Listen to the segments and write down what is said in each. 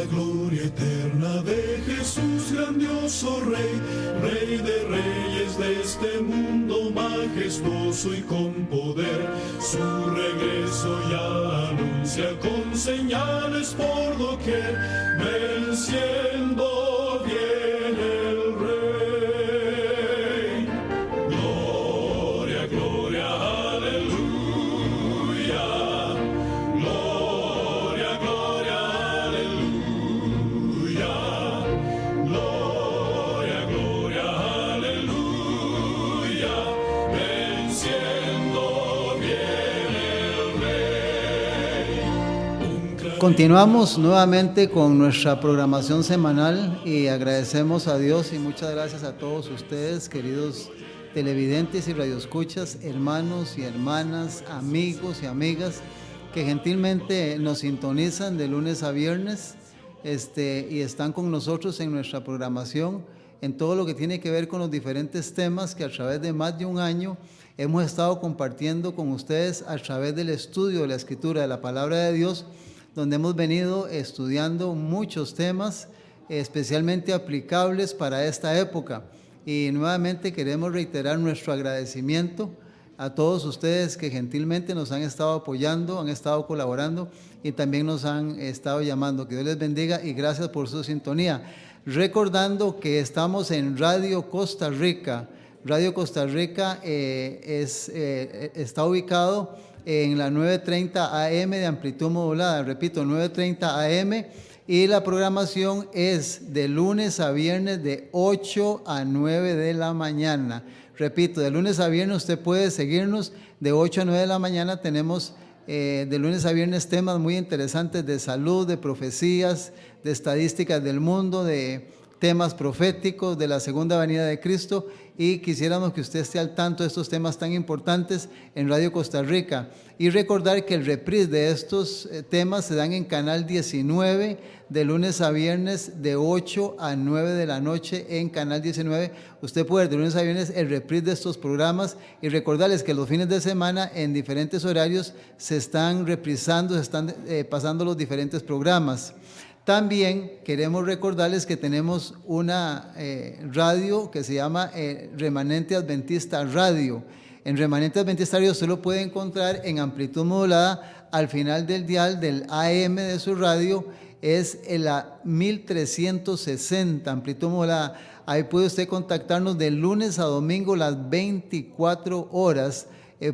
gloria eterna de Jesús, grandioso Rey, Rey de reyes de este mundo, majestuoso y con poder. Su regreso ya anuncia con señales por doquier, venciendo viene el Rey. Gloria, gloria, aleluya. Gloria, gloria, aleluya. Gloria, gloria, aleluya. Venciendo viene el Rey. Continuamos nuevamente con nuestra programación semanal y agradecemos a Dios y muchas gracias a todos ustedes, queridos televidentes y radioescuchas, hermanos y hermanas, amigos y amigas que gentilmente nos sintonizan de lunes a viernes y están con nosotros en nuestra programación en todo lo que tiene que ver con los diferentes temas que a través de más de un año hemos estado compartiendo con ustedes a través del estudio de la Escritura, de la Palabra de Dios, donde hemos venido estudiando muchos temas especialmente aplicables para esta época. Y nuevamente queremos reiterar nuestro agradecimiento a todos ustedes que gentilmente nos han estado apoyando, han estado colaborando y también nos han estado llamando. Que Dios les bendiga y gracias por su sintonía. Recordando que estamos en Radio Costa Rica. Radio Costa Rica está ubicado en la 930 AM de amplitud modulada, repito, 930 AM, y la programación es de lunes a viernes de 8 a 9 de la mañana. Repito, de lunes a viernes usted puede seguirnos de 8 a 9 de la mañana. Tenemos de lunes a viernes temas muy interesantes de salud, de profecías, de estadísticas del mundo, de temas proféticos de la segunda venida de Cristo, y quisiéramos que usted esté al tanto de estos temas tan importantes en Radio Costa Rica. Y recordar que el reprise de estos temas se dan en Canal 19 de lunes a viernes de 8 a 9 de la noche en Canal 19. Usted puede ver de lunes a viernes el reprise de estos programas, y recordarles que los fines de semana en diferentes horarios se están reprisando, se están pasando los diferentes programas. También queremos recordarles que tenemos una radio que se llama Remanente Adventista Radio. En Remanente Adventista Radio usted lo puede encontrar en amplitud modulada al final del dial del AM de su radio, es la 1360, amplitud modulada. Ahí puede usted contactarnos de lunes a domingo las 24 horas.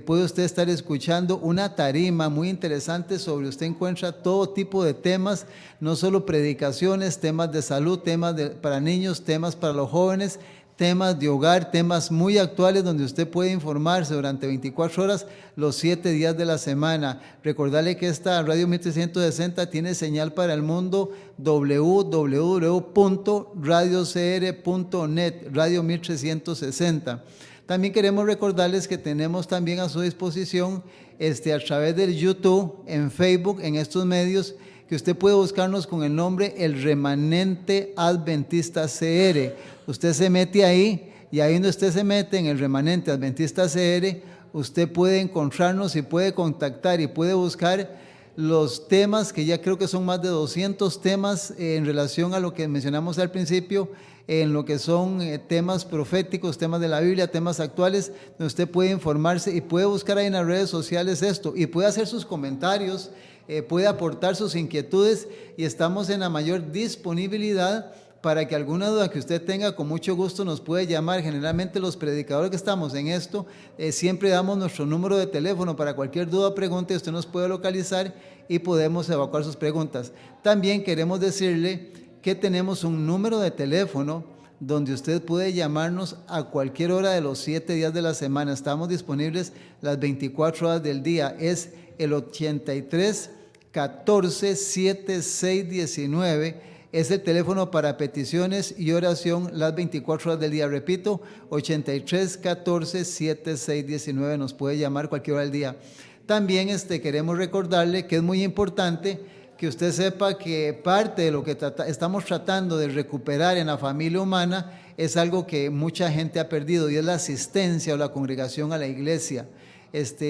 Puede usted estar escuchando una tarima muy interesante sobre, usted encuentra todo tipo de temas, no solo predicaciones, temas de salud, temas para niños, temas para los jóvenes, temas de hogar, temas muy actuales donde usted puede informarse durante 24 horas los 7 días de la semana. Recordarle que esta Radio 1360 tiene señal para el mundo, www.radiocr.net, Radio 1360. También queremos recordarles que tenemos también a su disposición a través del YouTube, en Facebook, en estos medios, que usted puede buscarnos con el nombre El Remanente Adventista CR. Usted se mete ahí, y ahí donde usted se mete en El Remanente Adventista CR, usted puede encontrarnos y puede contactar y puede buscar los temas, que ya creo que son más de 200 temas en relación a lo que mencionamos al principio, en lo que son temas proféticos, temas de la Biblia, temas actuales, donde usted puede informarse y puede buscar ahí en las redes sociales esto, y puede hacer sus comentarios, puede aportar sus inquietudes, y estamos en la mayor disponibilidad para que alguna duda que usted tenga, con mucho gusto nos puede llamar. Generalmente los predicadores que estamos en esto, siempre damos nuestro número de teléfono para cualquier duda o pregunta, y usted nos puede localizar y podemos evacuar sus preguntas. También queremos decirle que tenemos un número de teléfono donde usted puede llamarnos a cualquier hora de los 7 días de la semana. Estamos disponibles las 24 horas del día. Es el 83 14 76 19. Es el teléfono para peticiones y oración las 24 horas del día. Repito, 83 14 76 19. Nos puede llamar cualquier hora del día. También queremos recordarle que es muy importante que usted sepa que parte de lo que estamos tratando de recuperar en la familia humana es algo que mucha gente ha perdido, y es la asistencia o la congregación a la iglesia.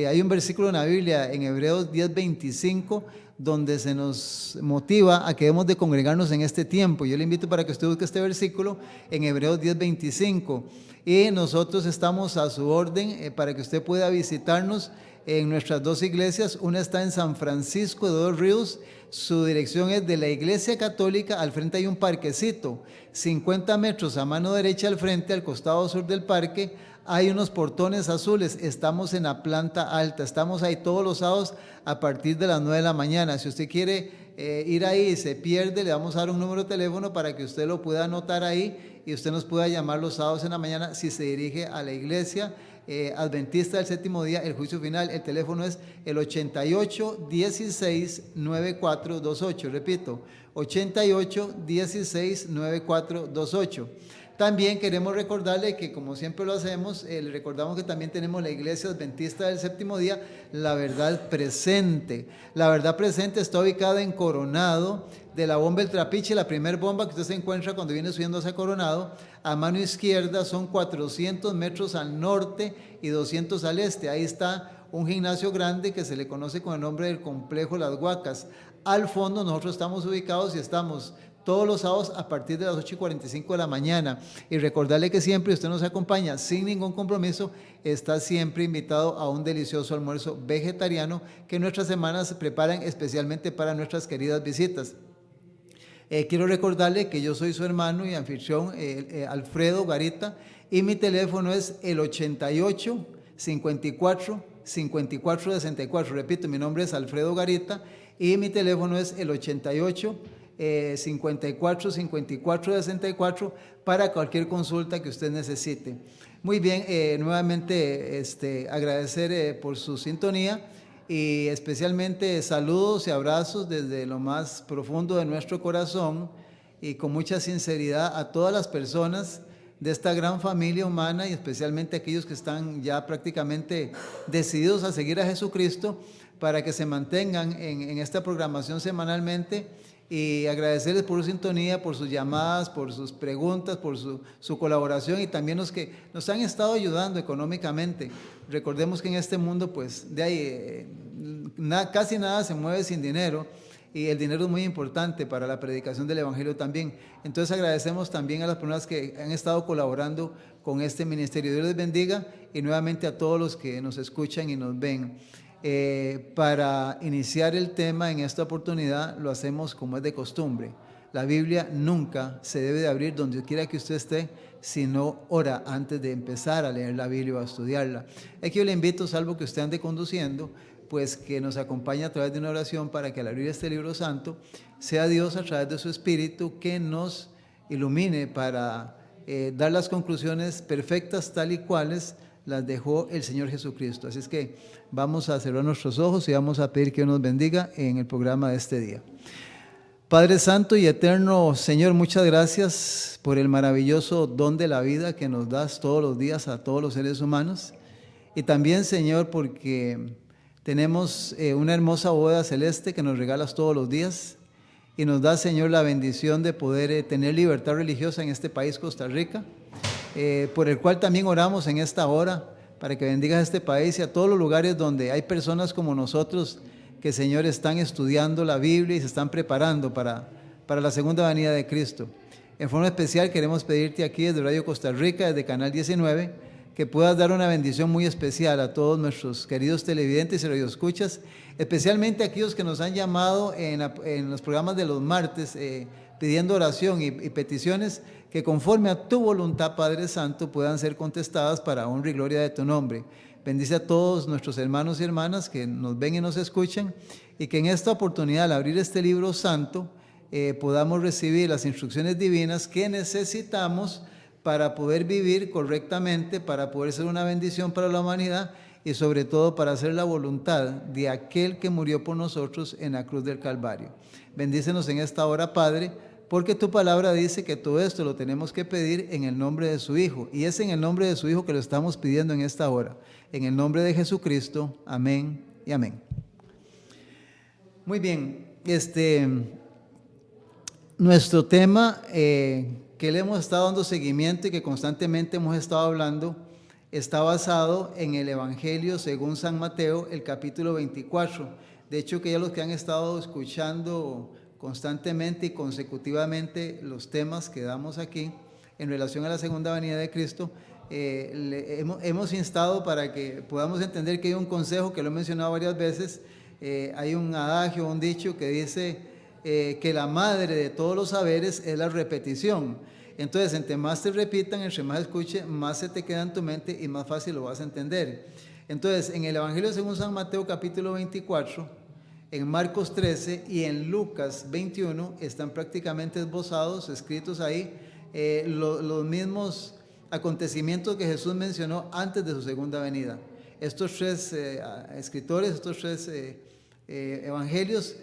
Hay un versículo en la Biblia, en Hebreos 10:25, donde se nos motiva a que debemos de congregarnos en este tiempo. Yo le invito para que usted busque este versículo en Hebreos 10:25. Y nosotros estamos a su orden para que usted pueda visitarnos en nuestras dos iglesias. Una está en San Francisco de Dos Ríos. Su dirección es de la Iglesia Católica. Al frente hay un parquecito, 50 metros a mano derecha al frente, al costado sur del parque, hay unos portones azules. Estamos en la planta alta. Estamos ahí todos los sábados a partir de las 9 de la mañana. Si usted quiere ir ahí y se pierde, le vamos a dar un número de teléfono para que usted lo pueda anotar ahí y usted nos pueda llamar los sábados en la mañana si se dirige a la iglesia Adventista del Séptimo Día, el juicio final. El teléfono es el 88-16-9428. Repito, 88-16-9428. También queremos recordarle que, como siempre lo hacemos, le recordamos que también tenemos la Iglesia Adventista del Séptimo Día, La Verdad Presente. La Verdad Presente está ubicada en Coronado, de la bomba El Trapiche, la primera bomba que usted se encuentra cuando viene subiendo hacia Coronado. A mano izquierda son 400 metros al norte y 200 al este. Ahí está un gimnasio grande que se le conoce con el nombre del Complejo Las Huacas. Al fondo nosotros estamos ubicados y estamos todos los sábados a partir de las 8:45 de la mañana. Y recordarle que siempre usted nos acompaña sin ningún compromiso, está siempre invitado a un delicioso almuerzo vegetariano que nuestras semanas se preparan especialmente para nuestras queridas visitas. Quiero recordarle que yo soy su hermano y anfitrión Alfredo Garita, y mi teléfono es el 88 54 54 64. Repito, mi nombre es Alfredo Garita y mi teléfono es el 88 54 54 64 para cualquier consulta que usted necesite. Muy bien, nuevamente agradecer por su sintonía y especialmente saludos y abrazos desde lo más profundo de nuestro corazón y con mucha sinceridad a todas las personas de esta gran familia humana y especialmente aquellos que están ya prácticamente decididos a seguir a Jesucristo, para que se mantengan en esta programación semanalmente, y agradecerles por su sintonía, por sus llamadas, por sus preguntas, por su colaboración, y también los que nos han estado ayudando económicamente. Recordemos que en este mundo pues de ahí casi nada se mueve sin dinero, y el dinero es muy importante para la predicación del Evangelio también. Entonces agradecemos también a las personas que han estado colaborando con este ministerio. Dios les bendiga, y nuevamente a todos los que nos escuchan y nos ven. Para iniciar el tema en esta oportunidad lo hacemos como es de costumbre. La Biblia nunca se debe de abrir donde quiera que usted esté, sino ora antes de empezar a leer la Biblia o a estudiarla. Aquí yo le invito, salvo que usted ande conduciendo, pues que nos acompañe a través de una oración para que al abrir este libro santo sea Dios a través de su Espíritu que nos ilumine para dar las conclusiones perfectas tal y cuales las dejó el Señor Jesucristo. Así es que vamos a cerrar nuestros ojos y vamos a pedir que Dios nos bendiga en el programa de este día. Padre Santo y Eterno, Señor, muchas gracias por el maravilloso don de la vida que nos das todos los días a todos los seres humanos. Y también, Señor, porque tenemos una hermosa boda celeste que nos regalas todos los días. Y nos da, Señor, la bendición de poder tener libertad religiosa en este país, Costa Rica, por el cual también oramos en esta hora, para que bendigas este país y a todos los lugares donde hay personas como nosotros que, Señor, están estudiando la Biblia y se están preparando para la segunda venida de Cristo. En forma especial queremos pedirte aquí desde Radio Costa Rica, desde Canal 19, que puedas dar una bendición muy especial a todos nuestros queridos televidentes y radioescuchas, especialmente a aquellos que nos han llamado en los programas de los martes, pidiendo oración y peticiones que conforme a tu voluntad, Padre Santo, puedan ser contestadas para honra y gloria de tu nombre. Bendice a todos nuestros hermanos y hermanas que nos ven y nos escuchan, y que en esta oportunidad, al abrir este libro santo, podamos recibir las instrucciones divinas que necesitamos para poder vivir correctamente, para poder ser una bendición para la humanidad y sobre todo para hacer la voluntad de aquel que murió por nosotros en la cruz del Calvario. Bendícenos en esta hora, Padre, porque tu palabra dice que todo esto lo tenemos que pedir en el nombre de su Hijo, y es en el nombre de su Hijo que lo estamos pidiendo en esta hora. En el nombre de Jesucristo, amén y amén. Muy bien, nuestro tema que le hemos estado dando seguimiento y que constantemente hemos estado hablando está basado en el Evangelio según San Mateo, el capítulo 24. De hecho, que ya los que han estado escuchando constantemente y consecutivamente los temas que damos aquí en relación a la segunda venida de Cristo, hemos instado para que podamos entender que hay un consejo que lo he mencionado varias veces. Hay un adagio, un dicho que dice que la madre de todos los saberes es la repetición. Entonces, entre más te repitan, entre más escuche, más se te queda en tu mente y más fácil lo vas a entender. Entonces, en el Evangelio según San Mateo capítulo 24, en Marcos 13 y en Lucas 21 están prácticamente esbozados, escritos ahí, los mismos acontecimientos que Jesús mencionó antes de su segunda venida. Estos tres escritores, estos tres evangelios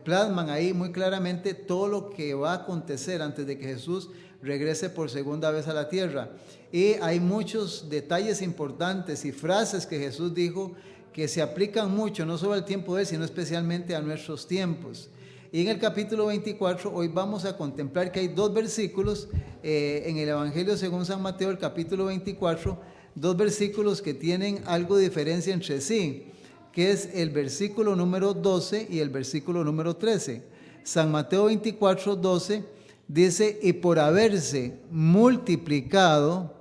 plasman ahí muy claramente todo lo que va a acontecer antes de que Jesús regrese por segunda vez a la tierra. Y hay muchos detalles importantes y frases que Jesús dijo que se aplican mucho, no solo al tiempo de él, sino especialmente a nuestros tiempos. Y en el capítulo 24 hoy vamos a contemplar que hay dos versículos en el Evangelio según San Mateo, el capítulo 24, dos versículos que tienen algo de diferencia entre sí, que es el versículo número 12 y el versículo número 13. San Mateo 24, 12 dice: y por haberse multiplicado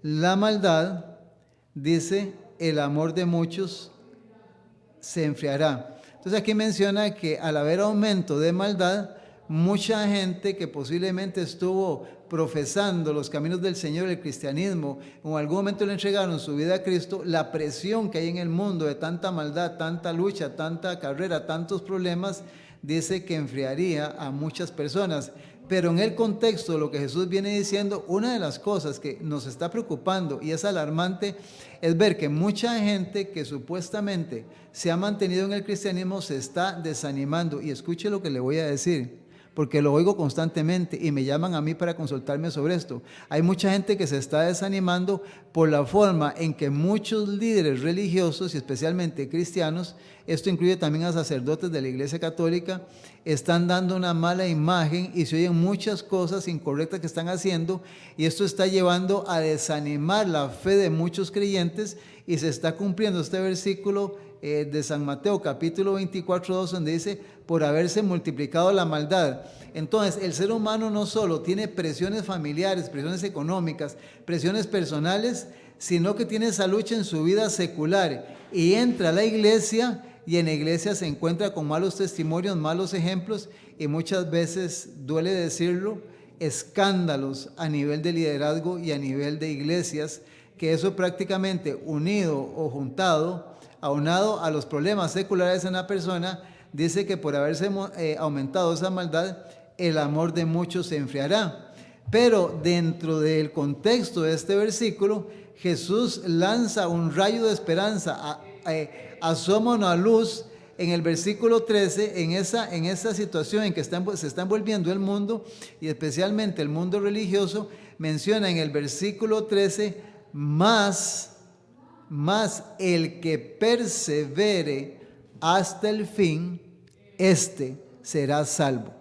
la maldad, dice, el amor de muchos se enfriará. Entonces aquí menciona que al haber aumento de maldad, mucha gente que posiblemente estuvo profesando los caminos del Señor, el cristianismo, en algún momento le entregaron su vida a Cristo, la presión que hay en el mundo de tanta maldad, tanta lucha, tanta carrera, tantos problemas, dice que enfriaría a muchas personas. Pero en el contexto de lo que Jesús viene diciendo, una de las cosas que nos está preocupando y es alarmante es ver que mucha gente que supuestamente se ha mantenido en el cristianismo se está desanimando. Y escuche lo que le voy a decir, porque lo oigo constantemente y me llaman a mí para consultarme sobre esto. Hay mucha gente que se está desanimando por la forma en que muchos líderes religiosos y especialmente cristianos, esto incluye también a sacerdotes de la Iglesia Católica, están dando una mala imagen y se oyen muchas cosas incorrectas que están haciendo, y esto está llevando a desanimar la fe de muchos creyentes, y se está cumpliendo este versículo de San Mateo capítulo 24, 2, donde dice: por haberse multiplicado la maldad. Entonces el ser humano no solo tiene presiones familiares, presiones económicas, presiones personales, sino que tiene esa lucha en su vida secular, y entra a la iglesia y en la iglesia se encuentra con malos testimonios, malos ejemplos, y muchas veces, duele decirlo, escándalos a nivel de liderazgo y a nivel de iglesias, que eso prácticamente unido o juntado, aunado a los problemas seculares en la persona, dice que por haberse aumentado esa maldad, el amor de muchos se enfriará. Pero dentro del contexto de este versículo, Jesús lanza un rayo de esperanza, asoma una luz en el versículo 13, en esa situación en que se está envolviendo el mundo, y especialmente el mundo religioso. Menciona en el versículo 13, más el que persevere hasta el fin, éste será salvo.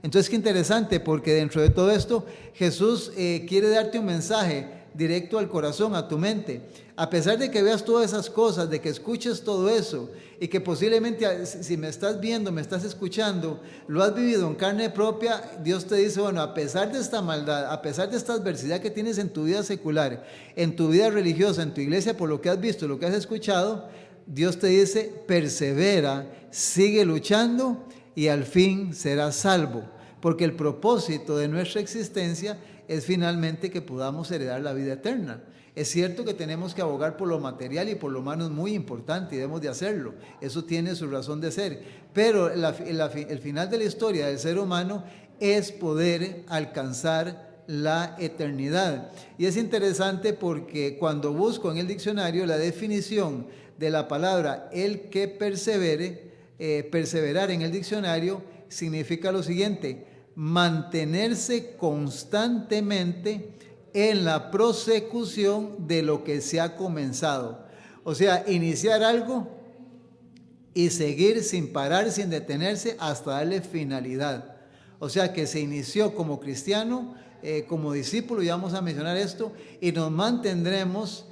Entonces, qué interesante, porque dentro de todo esto, Jesús quiere darte un mensaje directo al corazón, a tu mente. A pesar de que veas todas esas cosas, de que escuches todo eso, y que posiblemente, si me estás viendo, me estás escuchando, lo has vivido en carne propia, Dios te dice: bueno, a pesar de esta maldad, a pesar de esta adversidad que tienes en tu vida secular, en tu vida religiosa, en tu iglesia, por lo que has visto, lo que has escuchado, Dios te dice: persevera, sigue luchando y al fin serás salvo. Porque el propósito de nuestra existencia es finalmente que podamos heredar la vida eterna. Es cierto que tenemos que abogar por lo material y por lo humano, es muy importante y debemos de hacerlo. Eso tiene su razón de ser. Pero el final de la historia del ser humano es poder alcanzar la eternidad. Y es interesante porque cuando busco en el diccionario la definición de la palabra el que persevere, perseverar en el diccionario significa lo siguiente: mantenerse constantemente en la prosecución de lo que se ha comenzado. O sea, iniciar algo y seguir sin parar, sin detenerse, hasta darle finalidad. O sea, que se inició como cristiano como discípulos, y vamos a mencionar esto, y nos mantendremos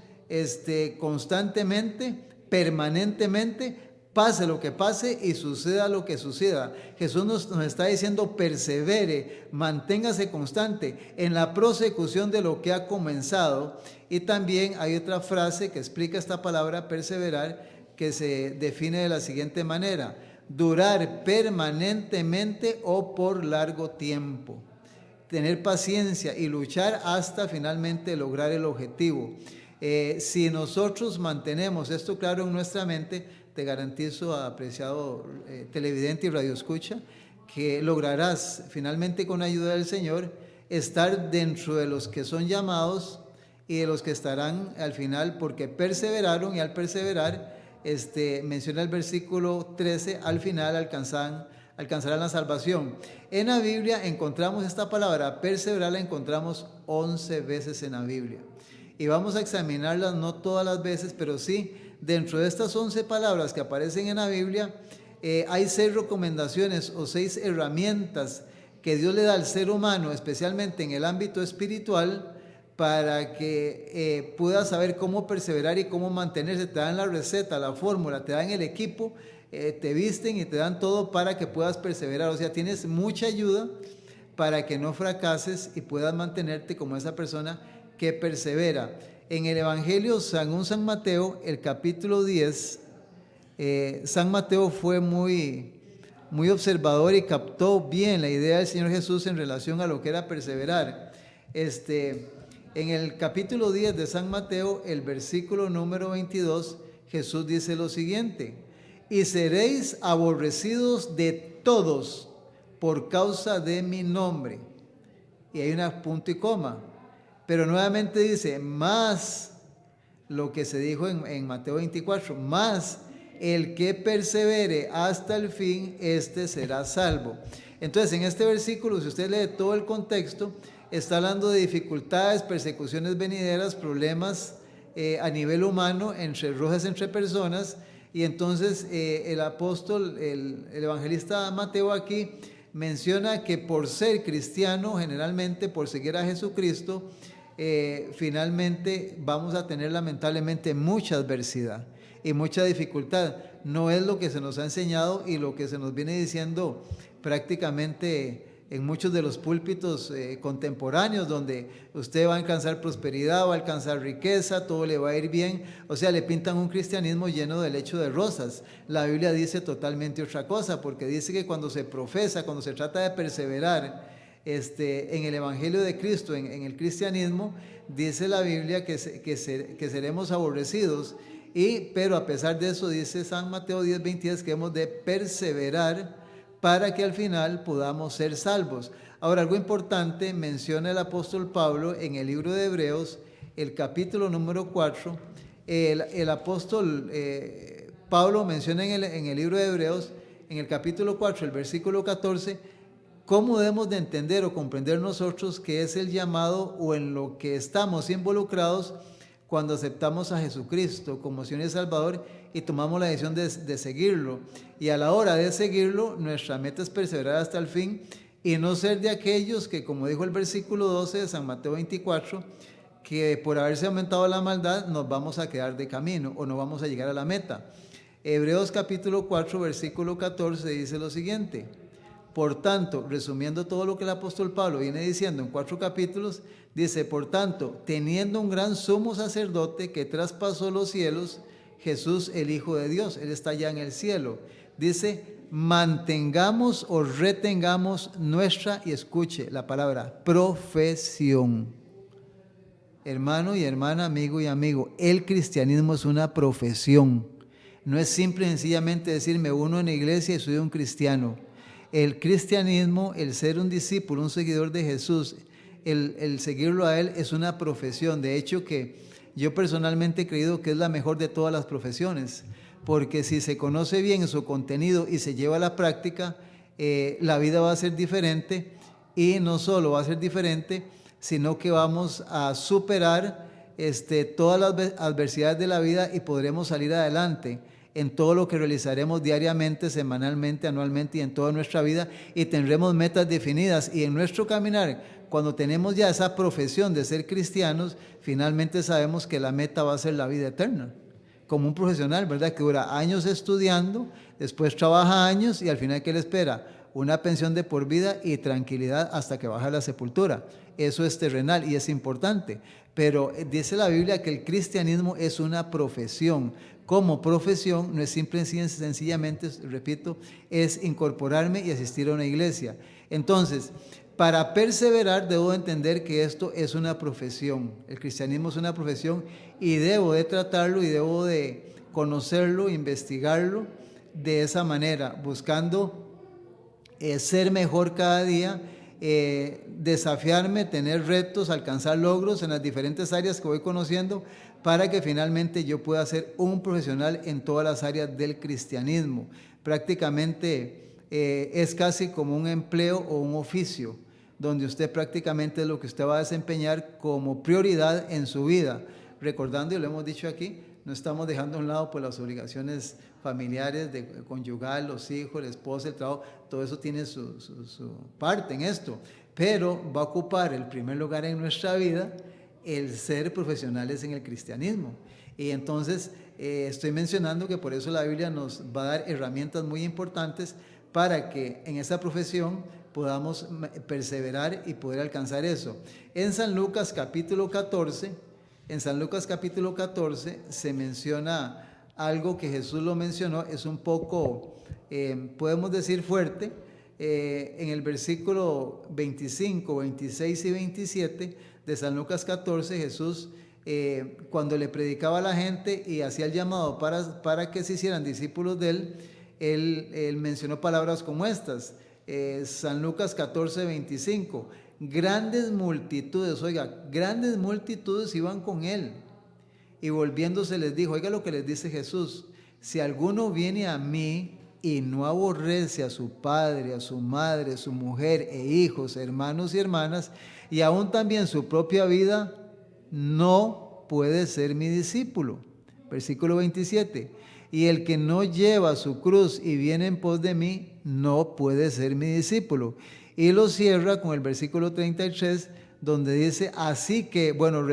constantemente, permanentemente, pase lo que pase y suceda lo que suceda. Jesús nos está diciendo: persevere, manténgase constante en la prosecución de lo que ha comenzado. Y también hay otra frase que explica esta palabra perseverar, que se define de la siguiente manera: durar permanentemente o por largo tiempo. Tener paciencia y luchar hasta finalmente lograr el objetivo. Si nosotros mantenemos esto claro en nuestra mente, te garantizo, apreciado televidente y radioescucha, que lograrás finalmente, con ayuda del Señor, estar dentro de los que son llamados y de los que estarán al final, porque perseveraron, y al perseverar, menciona el versículo 13, al final alcanzarán la salvación. En la Biblia encontramos esta palabra perseverar, la encontramos 11 veces en la Biblia, y vamos a examinarlas, no todas las veces, pero sí dentro de estas 11 palabras que aparecen en la Biblia. Hay 6 recomendaciones o 6 herramientas que Dios le da al ser humano, especialmente en el ámbito espiritual, para que pueda saber cómo perseverar y cómo mantenerse. Te dan la receta, la fórmula, te dan el equipo, te visten y te dan todo para que puedas perseverar. O sea, tienes mucha ayuda para que no fracases y puedas mantenerte como esa persona que persevera. En el Evangelio según San Mateo, el capítulo 10, San Mateo fue muy observador y captó bien la idea del Señor Jesús en relación a lo que era perseverar. En el capítulo 10 de San Mateo, el versículo número 22, Jesús dice lo siguiente: y seréis aborrecidos de todos por causa de mi nombre. Y hay una punto y coma. Pero nuevamente dice: más lo que se dijo en Mateo 24, más el que persevere hasta el fin, este será salvo. Entonces, en este versículo, si usted lee todo el contexto, está hablando de dificultades, persecuciones venideras, problemas a nivel humano, roces entre personas. Y entonces el apóstol, el evangelista Mateo aquí menciona que por ser cristiano, generalmente por seguir a Jesucristo, finalmente vamos a tener lamentablemente mucha adversidad y mucha dificultad. No es lo que se nos ha enseñado y lo que se nos viene diciendo prácticamente en muchos de los púlpitos contemporáneos, donde usted va a alcanzar prosperidad, va a alcanzar riqueza, todo le va a ir bien. O sea, le pintan un cristianismo lleno de lecho de rosas. La Biblia dice totalmente otra cosa, porque dice que cuando se profesa, cuando se trata de perseverar en el Evangelio de Cristo, en el cristianismo, dice la Biblia que seremos aborrecidos, pero a pesar de eso, dice San Mateo 10:22, que hemos de perseverar para que al final podamos ser salvos. Ahora, algo importante menciona el apóstol Pablo en el libro de Hebreos, el capítulo número 4. El apóstol Pablo menciona en el libro de Hebreos, en el capítulo 4, el versículo 14, cómo debemos de entender o comprender nosotros qué es el llamado o en lo que estamos involucrados cuando aceptamos a Jesucristo como Señor y Salvador y tomamos la decisión de seguirlo. Y a la hora de seguirlo, nuestra meta es perseverar hasta el fin y no ser de aquellos que, como dijo el versículo 12 de San Mateo 24, que por haberse aumentado la maldad nos vamos a quedar de camino o no vamos a llegar a la meta. Hebreos capítulo 4, versículo 14 dice lo siguiente: por tanto, resumiendo todo lo que el apóstol Pablo viene diciendo en 4 capítulos, dice: por tanto, teniendo un gran sumo sacerdote que traspasó los cielos, Jesús el Hijo de Dios, Él está ya en el cielo, dice: mantengamos o retengamos nuestra, y escuche la palabra, profesión. Hermano y hermana, amigo y amigo, el cristianismo es una profesión. No es simple y sencillamente decir me uno en la iglesia y soy un cristiano. El cristianismo, el ser un discípulo, un seguidor de Jesús, el seguirlo a Él es una profesión. De hecho, que yo personalmente he creído que es la mejor de todas las profesiones, porque si se conoce bien su contenido y se lleva a la práctica, la vida va a ser diferente, y no solo va a ser diferente, sino que vamos a superar todas las adversidades de la vida y podremos salir adelante. en todo lo que realizaremos diariamente, semanalmente, anualmente y en toda nuestra vida, y tendremos metas definidas. Y en nuestro caminar, cuando tenemos ya esa profesión de ser cristianos, finalmente sabemos que la meta va a ser la vida eterna. Como un profesional, ¿verdad? Que dura años estudiando, después trabaja años y al final, ¿qué le espera? Una pensión de por vida y tranquilidad hasta que baja a la sepultura. Eso es terrenal y es importante. Pero dice la Biblia que el cristianismo es una profesión. Como profesión no es simple y sencillamente, repito, es incorporarme y asistir a una iglesia. Entonces, para perseverar debo entender que esto es una profesión. El cristianismo es una profesión y debo de tratarlo y debo de conocerlo, investigarlo de esa manera, buscando ser mejor cada día, desafiarme, tener retos, alcanzar logros en las diferentes áreas que voy conociendo para que finalmente yo pueda ser un profesional en todas las áreas del cristianismo. Prácticamente es casi como un empleo o un oficio, donde usted prácticamente es lo que usted va a desempeñar como prioridad en su vida. Recordando, y lo hemos dicho aquí, no estamos dejando a un lado pues las obligaciones familiares, de conyugal, los hijos, la esposa, el trabajo, todo eso tiene su parte en esto, pero va a ocupar el primer lugar en nuestra vida el ser profesionales en el cristianismo. Y entonces estoy mencionando que por eso la Biblia nos va a dar herramientas muy importantes para que en esa profesión podamos perseverar y poder alcanzar eso. En San Lucas capítulo 14, se menciona algo que Jesús lo mencionó, es un poco, podemos decir fuerte, en el versículo 25, 26 y 27 de San Lucas 14, Jesús, cuando le predicaba a la gente y hacía el llamado para que se hicieran discípulos de él, él mencionó palabras como estas. San Lucas 14, 25, grandes multitudes iban con él, y volviéndose les dijo, oiga lo que les dice Jesús, si alguno viene a mí y no aborrece a su padre, a su madre, su mujer e hijos, hermanos y hermanas, y aún también su propia vida, no puede ser mi discípulo. Versículo 27, y el que no lleva su cruz y viene en pos de mí, no puede ser mi discípulo. Y lo cierra con el versículo 33, donde dice, así que, bueno, en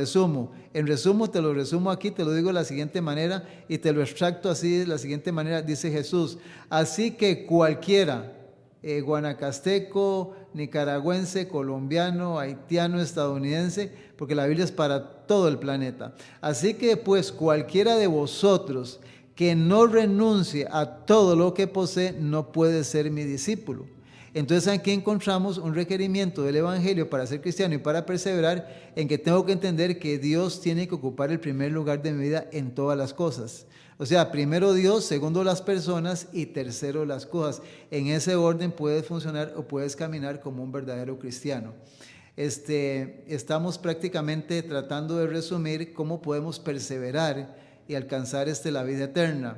resumo te lo resumo aquí, te lo digo de la siguiente manera y te lo extracto así de la siguiente manera, dice Jesús, así que cualquiera, guanacasteco, nicaragüense, colombiano, haitiano, estadounidense, porque la Biblia es para todo el planeta, así que pues cualquiera de vosotros que no renuncie a todo lo que posee, no puede ser mi discípulo. Entonces aquí encontramos un requerimiento del Evangelio para ser cristiano y para perseverar, en que tengo que entender que Dios tiene que ocupar el primer lugar de mi vida en todas las cosas. O sea, primero Dios, segundo las personas y tercero las cosas. En ese orden puedes funcionar o puedes caminar como un verdadero cristiano. Estamos prácticamente tratando de resumir cómo podemos perseverar y alcanzar la vida eterna.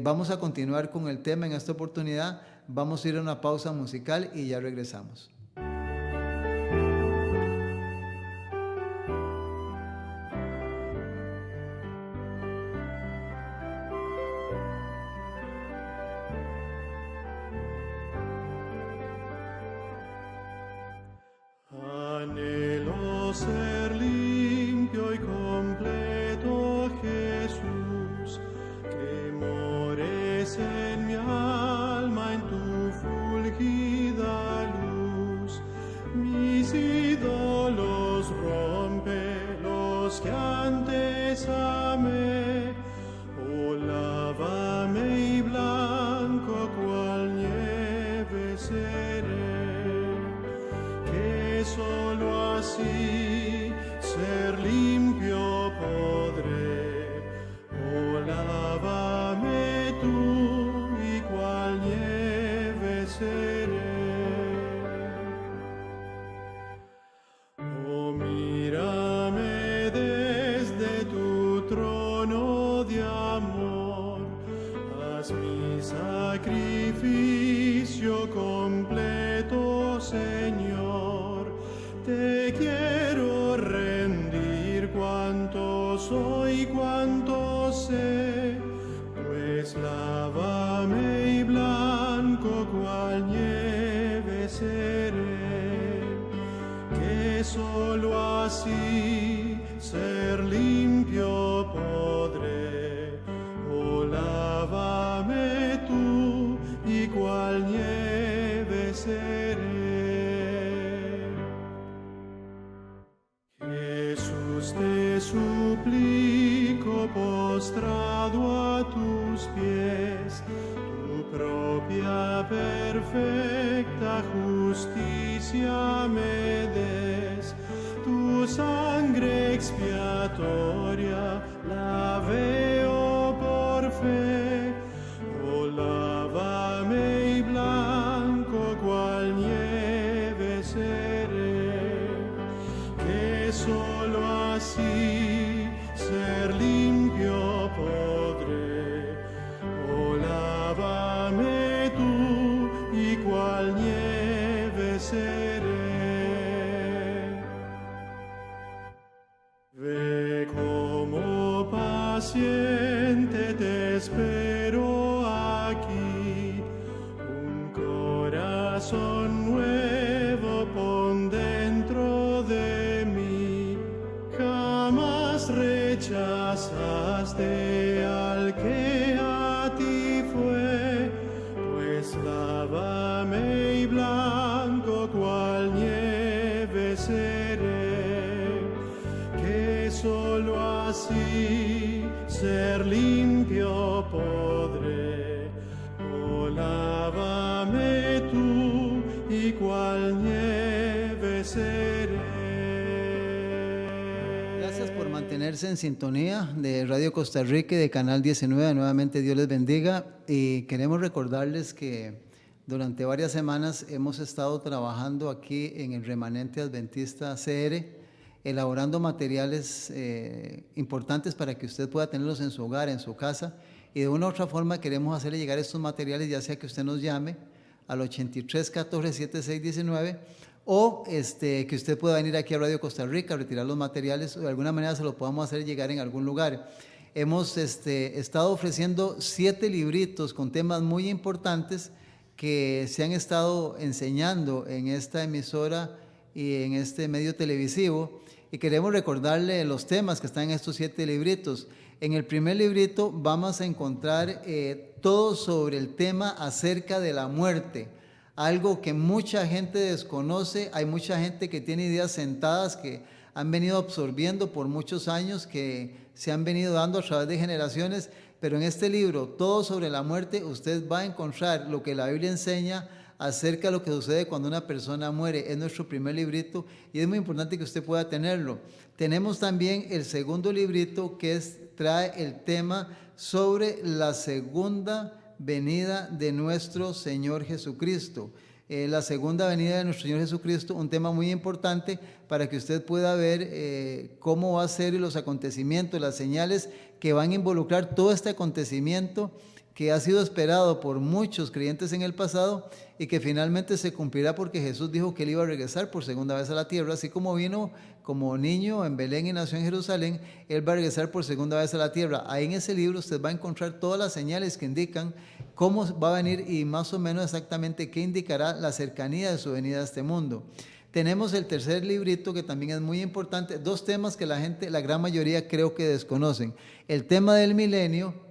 Vamos a continuar con el tema en esta oportunidad. Vamos a ir a una pausa musical y ya regresamos. Anhelo ser limpio y completo, Jesús, que mores en mi alma en tu fulgida luz. Mis ídolos rompe, los que antes amé. Oh, lávame y blanco cual nieve seré, que solo así ser limpio podré. Oh, lávame tú y cual nieve seré. Oh, mírame desde tu trono de amor, haz mi sacrificio completo, Señor. Te quiero rendir cuanto soy, cuanto sé, pues Pues lávame y blanco cual nieve seré, que solo así ser limpio podré. Oh, lávame tú y cual nieve seré. Jesús, te suplico postrado a tus pies, tu propia perfecta justicia me des, tu sangre expiatoria la veo por fe. Oh, lávame y blanco cual nieve seré, que solo así ser limpio podré. Oh, lávame tú y cual nieve seré. Ve como paciente te espero aquí, un corazón nuevo pon dentro de mí. Jamás rechazaste al que a ti fue, pues lávame y blanco cual nieve seré, que solo así ser limpio podré. Oh, lávame tú y cual nieve seré. Gracias por mantenerse en sintonía de Radio Costa Rica y de Canal 19. Nuevamente Dios les bendiga, y queremos recordarles que durante varias semanas hemos estado trabajando aquí en el Remanente Adventista CR, elaborando materiales importantes para que usted pueda tenerlos en su hogar, en su casa, y de una u otra forma queremos hacerle llegar estos materiales, ya sea que usted nos llame al 83 14 76 19, o que usted pueda venir aquí a Radio Costa Rica a retirar los materiales, o de alguna manera se lo podamos hacer llegar en algún lugar. Hemos estado ofreciendo 7 libritos con temas muy importantes que se han estado enseñando en esta emisora y en este medio televisivo, y queremos recordarle los temas que están en estos 7 libritos. En el primer librito vamos a encontrar todo sobre el tema acerca de la muerte, algo que mucha gente desconoce. Hay mucha gente que tiene ideas sentadas que han venido absorbiendo por muchos años, que se han venido dando a través de generaciones, pero en este libro, Todo sobre la muerte, usted va a encontrar lo que la Biblia enseña acerca de lo que sucede cuando una persona muere. Es nuestro primer librito y es muy importante que usted pueda tenerlo. Tenemos también el segundo librito, que trae el tema sobre la segunda venida de nuestro Señor Jesucristo. La segunda venida de nuestro Señor Jesucristo, un tema muy importante para que usted pueda ver cómo va a ser los acontecimientos, las señales que van a involucrar todo este acontecimiento que ha sido esperado por muchos creyentes en el pasado y que finalmente se cumplirá, porque Jesús dijo que Él iba a regresar por segunda vez a la tierra. Así como vino como niño en Belén y nació en Jerusalén, Él va a regresar por segunda vez a la tierra. Ahí en ese libro usted va a encontrar todas las señales que indican cómo va a venir y más o menos exactamente qué indicará la cercanía de su venida a este mundo. Tenemos el tercer librito, que también es muy importante, 2 temas que la gran mayoría creo que desconocen. El tema del milenio,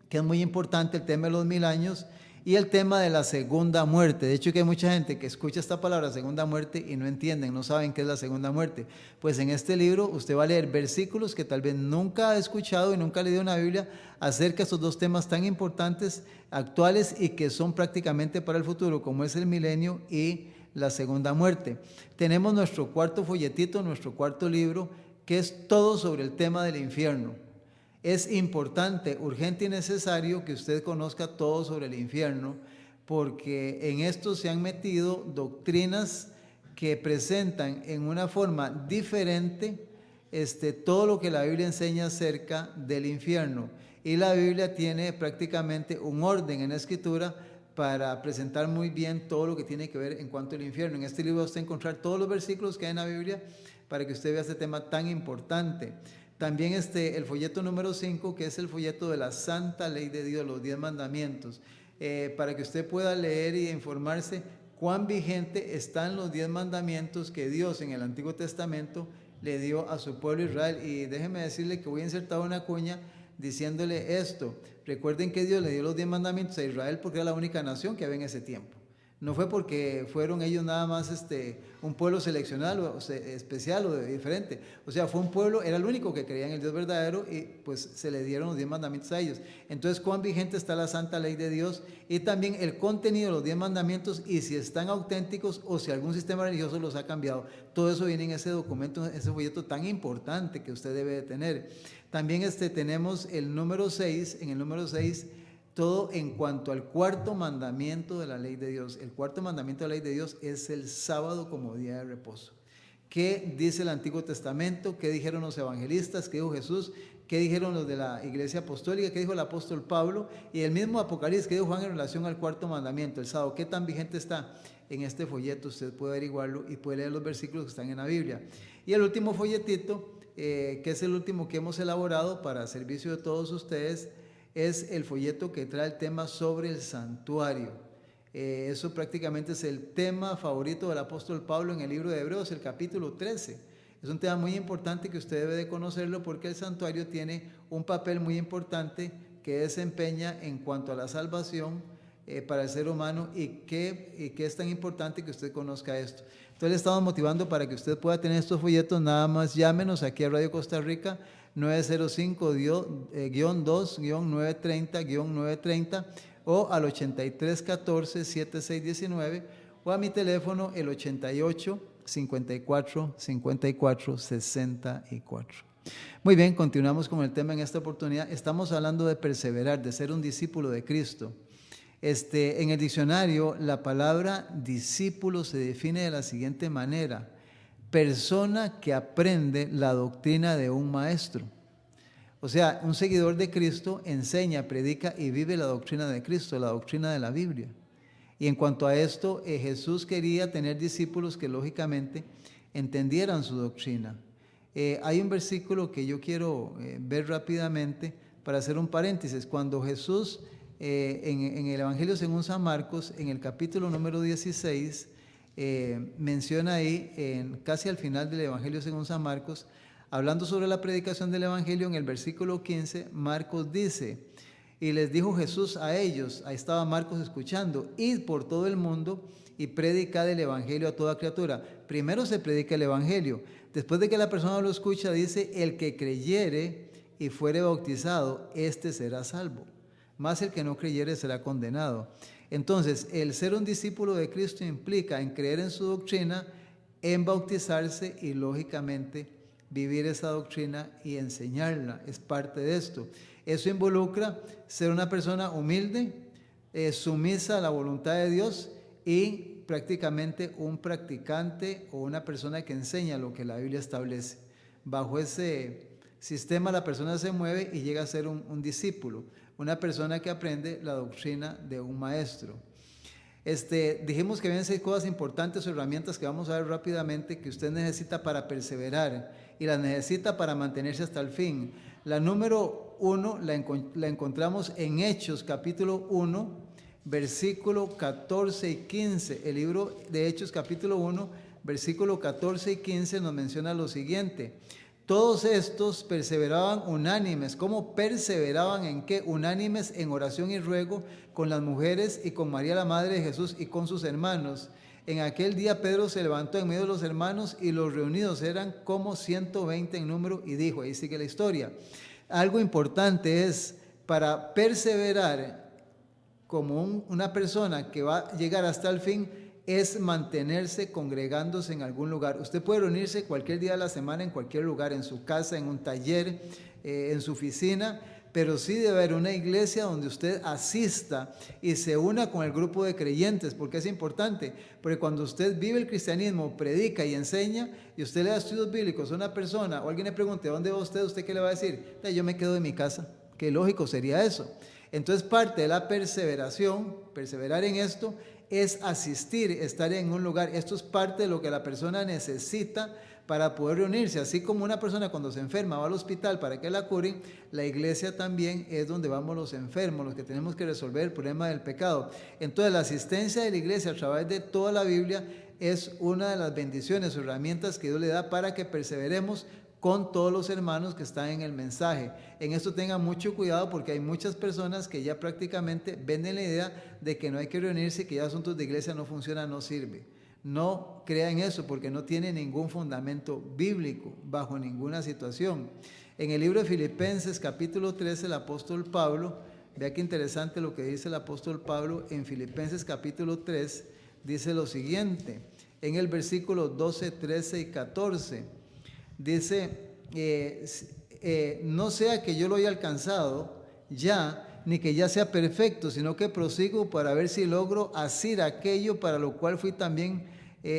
que es muy importante, el tema de los 1000 años, y el tema de la segunda muerte. De hecho, que hay mucha gente que escucha esta palabra segunda muerte y no entienden, no saben qué es la segunda muerte. Pues en este libro usted va a leer versículos que tal vez nunca ha escuchado y nunca ha leído en la Biblia acerca de estos 2 temas tan importantes, actuales, y que son prácticamente para el futuro, como es el milenio y la segunda muerte. Tenemos nuestro cuarto folletito, nuestro cuarto libro, que es todo sobre el tema del infierno. Es importante, urgente y necesario que usted conozca todo sobre el infierno, porque en esto se han metido doctrinas que presentan en una forma diferente todo lo que la Biblia enseña acerca del infierno. Y la Biblia tiene prácticamente un orden en la Escritura para presentar muy bien todo lo que tiene que ver en cuanto al infierno. En este libro va a usted encontrar todos los versículos que hay en la Biblia para que usted vea este tema tan importante. También el folleto número 5, que es el folleto de la Santa Ley de Dios, los 10 mandamientos, para que usted pueda leer y informarse cuán vigente están los 10 mandamientos que Dios en el Antiguo Testamento le dio a su pueblo Israel. Y déjeme decirle que voy a insertar una cuña diciéndole esto. Recuerden que Dios le dio los 10 mandamientos a Israel porque era la única nación que había en ese tiempo. No fue porque fueron ellos nada más un pueblo seleccionado, especial o diferente. O sea, fue un pueblo, era el único que creía en el Dios verdadero y pues se le dieron los 10 mandamientos a ellos. Entonces, cuán vigente está la Santa Ley de Dios y también el contenido de los 10 mandamientos y si están auténticos o si algún sistema religioso los ha cambiado. Todo eso viene en ese documento, ese folleto tan importante que usted debe de tener. También tenemos el número 6, en el número 6, todo en cuanto al cuarto mandamiento de la ley de Dios. El cuarto mandamiento de la ley de Dios es el sábado como día de reposo. ¿Qué dice el Antiguo Testamento? ¿Qué dijeron los evangelistas? ¿Qué dijo Jesús? ¿Qué dijeron los de la Iglesia Apostólica? ¿Qué dijo el apóstol Pablo? Y el mismo Apocalipsis, ¿qué dijo Juan en relación al cuarto mandamiento, el sábado? ¿Qué tan vigente está? En este folleto usted puede averiguarlo y puede leer los versículos que están en la Biblia. Y el último folletito, que es el último que hemos elaborado para servicio de todos ustedes, es el folleto que trae el tema sobre el santuario. Eso prácticamente es el tema favorito del apóstol Pablo en el libro de Hebreos, el capítulo 13. Es un tema muy importante que usted debe de conocerlo porque el santuario tiene un papel muy importante que desempeña en cuanto a la salvación para el ser humano y que es tan importante que usted conozca esto. Entonces le estamos motivando para que usted pueda tener estos folletos. Nada más llámenos aquí a Radio Costa Rica 905-2-930-930 o al 8314-7619 o a mi teléfono el 88-54-54-64. Muy bien, continuamos con el tema en esta oportunidad. Estamos hablando de perseverar, de ser un discípulo de Cristo. En el diccionario, la palabra discípulo se define de la siguiente manera: persona que aprende la doctrina de un maestro. O sea, un seguidor de Cristo enseña, predica y vive la doctrina de Cristo, la doctrina de la Biblia. Y en cuanto a esto, Jesús quería tener discípulos que lógicamente entendieran su doctrina. Hay un versículo que yo quiero ver rápidamente para hacer un paréntesis. Cuando Jesús, en el Evangelio según San Marcos, en el capítulo número 16, menciona ahí, casi al final del Evangelio según San Marcos, hablando sobre la predicación del Evangelio, en el versículo 15, Marcos dice: y les dijo Jesús a ellos, ahí estaba Marcos escuchando, id por todo el mundo y predicad el Evangelio a toda criatura. Primero se predica el Evangelio, después de que la persona lo escucha, dice: el que creyere y fuere bautizado, éste será salvo, mas el que no creyere será condenado. Entonces, el ser un discípulo de Cristo implica en creer en su doctrina, en bautizarse y lógicamente vivir esa doctrina y enseñarla. Es parte de esto. Eso involucra ser una persona humilde, sumisa a la voluntad de Dios y prácticamente un practicante o una persona que enseña lo que la Biblia establece. Bajo ese sistema la persona se mueve y llega a ser un discípulo, una persona que aprende la doctrina de un maestro. Dijimos que habían 6 cosas importantes o herramientas que vamos a ver rápidamente que usted necesita para perseverar y las necesita para mantenerse hasta el fin. La número 1 la encontramos en Hechos capítulo 1, versículo 14 y 15. El libro de Hechos capítulo 1, versículo 14 y 15 nos menciona lo siguiente: todos estos perseveraban unánimes. ¿Cómo perseveraban en qué? Unánimes en oración y ruego con las mujeres y con María la madre de Jesús y con sus hermanos. En aquel día Pedro se levantó en medio de los hermanos y los reunidos eran como 120 en número y dijo, ahí sigue la historia. Algo importante es, para perseverar como una persona que va a llegar hasta el fin, es mantenerse congregándose en algún lugar. Usted puede reunirse cualquier día de la semana en cualquier lugar, en su casa, en un taller, en su oficina, pero sí debe haber una iglesia donde usted asista y se una con el grupo de creyentes, porque es importante, porque cuando usted vive el cristianismo, predica y enseña, y usted le da estudios bíblicos a una persona, o alguien le pregunte, ¿dónde va usted? ¿Usted qué le va a decir? Yo me quedo en mi casa. Qué lógico sería eso. Entonces, parte de la perseveración, perseverar en esto, es asistir, estar en un lugar. Esto es parte de lo que la persona necesita para poder reunirse. Así como una persona cuando se enferma va al hospital para que la curen, la iglesia también es donde vamos los enfermos, los que tenemos que resolver el problema del pecado. Entonces la asistencia de la iglesia a través de toda la Biblia es una de las bendiciones o herramientas que Dios le da para que perseveremos con todos los hermanos que están en el mensaje. En esto tengan mucho cuidado porque hay muchas personas que ya prácticamente venden la idea de que no hay que reunirse, que ya asuntos de iglesia no funcionan, no sirve. No crean eso porque no tiene ningún fundamento bíblico bajo ninguna situación. En el libro de Filipenses capítulo 13 el apóstol Pablo, vea qué interesante lo que dice el apóstol Pablo en Filipenses capítulo 3, dice lo siguiente, en el versículo 12, 13 y 14, dice, no sea que yo lo haya alcanzado ya, ni que ya sea perfecto, sino que prosigo para ver si logro asir aquello para lo cual fui también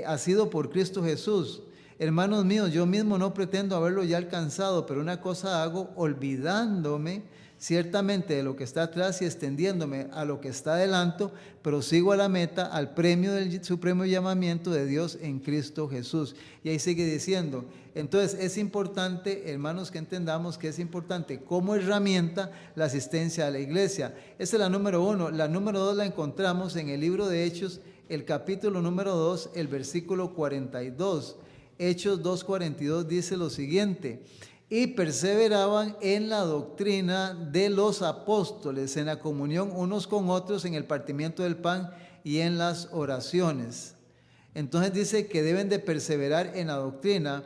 asido por Cristo Jesús. Hermanos míos, yo mismo no pretendo haberlo ya alcanzado, pero una cosa hago, olvidándome ciertamente de lo que está atrás y extendiéndome a lo que está adelante, prosigo a la meta, al premio del supremo llamamiento de Dios en Cristo Jesús. Y ahí sigue diciendo, entonces es importante, hermanos, que entendamos que es importante como herramienta la asistencia a la iglesia. Esa es la número 1. La número 2 la encontramos en el libro de Hechos, el capítulo número 2, el versículo 42. Hechos 2:42 dice lo siguiente, y perseveraban en la doctrina de los apóstoles, en la comunión unos con otros, en el partimiento del pan y en las oraciones. Entonces dice que deben de perseverar en la doctrina.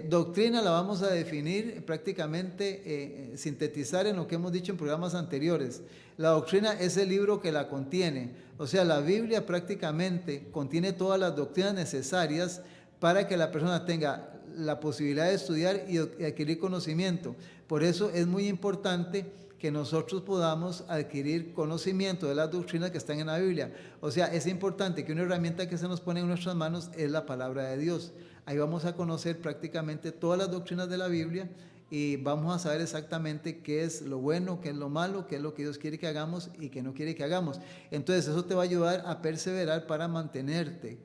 Doctrina la vamos a definir prácticamente, sintetizar en lo que hemos dicho en programas anteriores. La doctrina es el libro que la contiene. O sea, la Biblia prácticamente contiene todas las doctrinas necesarias para que la persona tenga la posibilidad de estudiar y adquirir conocimiento. Por eso es muy importante que nosotros podamos adquirir conocimiento de las doctrinas que están en la Biblia. O sea, es importante que una herramienta que se nos pone en nuestras manos es la palabra de Dios. Ahí vamos a conocer prácticamente todas las doctrinas de la Biblia y vamos a saber exactamente qué es lo bueno, qué es lo malo, qué es lo que Dios quiere que hagamos y qué no quiere que hagamos. Entonces eso te va a ayudar a perseverar para mantenerte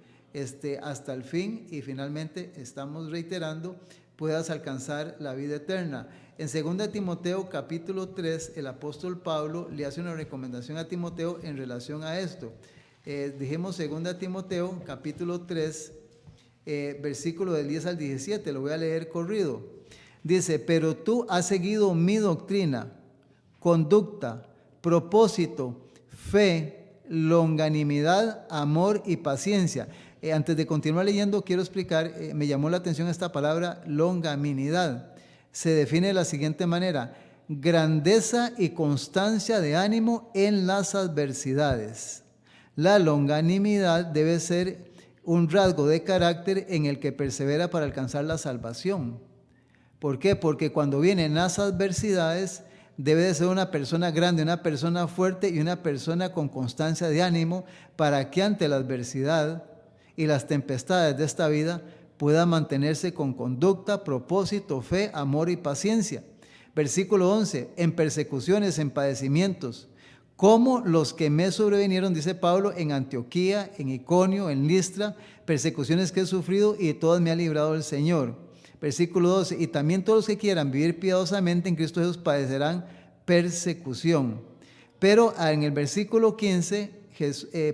hasta el fin y finalmente, estamos reiterando, puedas alcanzar la vida eterna. En 2 Timoteo capítulo 3, el apóstol Pablo le hace una recomendación a Timoteo en relación a esto. Dijimos 2 Timoteo capítulo 3, versículo del 10 al 17, lo voy a leer corrido. Dice, pero tú has seguido mi doctrina, conducta, propósito, fe, longanimidad, amor y paciencia. Antes de continuar leyendo, quiero explicar, me llamó la atención esta palabra longanimidad. Se define de la siguiente manera, grandeza y constancia de ánimo en las adversidades. La longanimidad debe ser un rasgo de carácter en el que persevera para alcanzar la salvación. ¿Por qué? Porque cuando vienen las adversidades, debe de ser una persona grande, una persona fuerte y una persona con constancia de ánimo para que ante la adversidad y las tempestades de esta vida pueda mantenerse con conducta, propósito, fe, amor y paciencia. Versículo 11, en persecuciones, en padecimientos, como los que me sobrevinieron, dice Pablo, en Antioquía, en Iconio, en Listra, persecuciones que he sufrido y de todas me ha librado el Señor. Versículo 12, y también todos los que quieran vivir piadosamente en Cristo Jesús padecerán persecución. Pero en el versículo 15,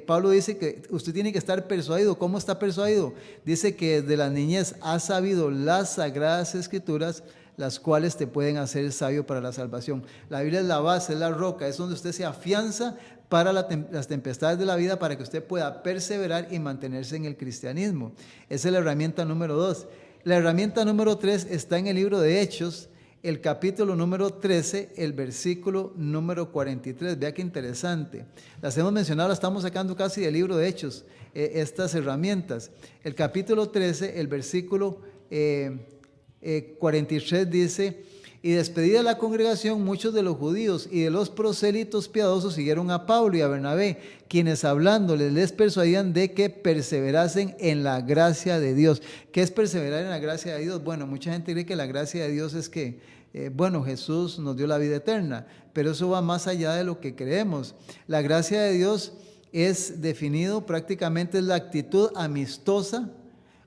Pablo dice que usted tiene que estar persuadido. ¿Cómo está persuadido? Dice que desde la niñez ha sabido las sagradas escrituras, las cuales te pueden hacer sabio para la salvación. La Biblia es la base, es la roca, es donde usted se afianza para las tempestades de la vida, para que usted pueda perseverar y mantenerse en el cristianismo. Esa es la herramienta número 2. La herramienta número 3 está en el libro de Hechos, el capítulo número 13, el versículo número 43. Vea qué interesante. Las hemos mencionado, las estamos sacando casi del libro de Hechos, estas herramientas. El capítulo 13, el versículo 43 dice, y despedida la congregación, muchos de los judíos y de los prosélitos piadosos siguieron a Pablo y a Bernabé, quienes hablándoles les persuadían de que perseverasen en la gracia de Dios. ¿Qué es perseverar en la gracia de Dios? Bueno, mucha gente cree que la gracia de Dios es que, Jesús nos dio la vida eterna, pero eso va más allá de lo que creemos. La gracia de Dios es definido prácticamente, es la actitud amistosa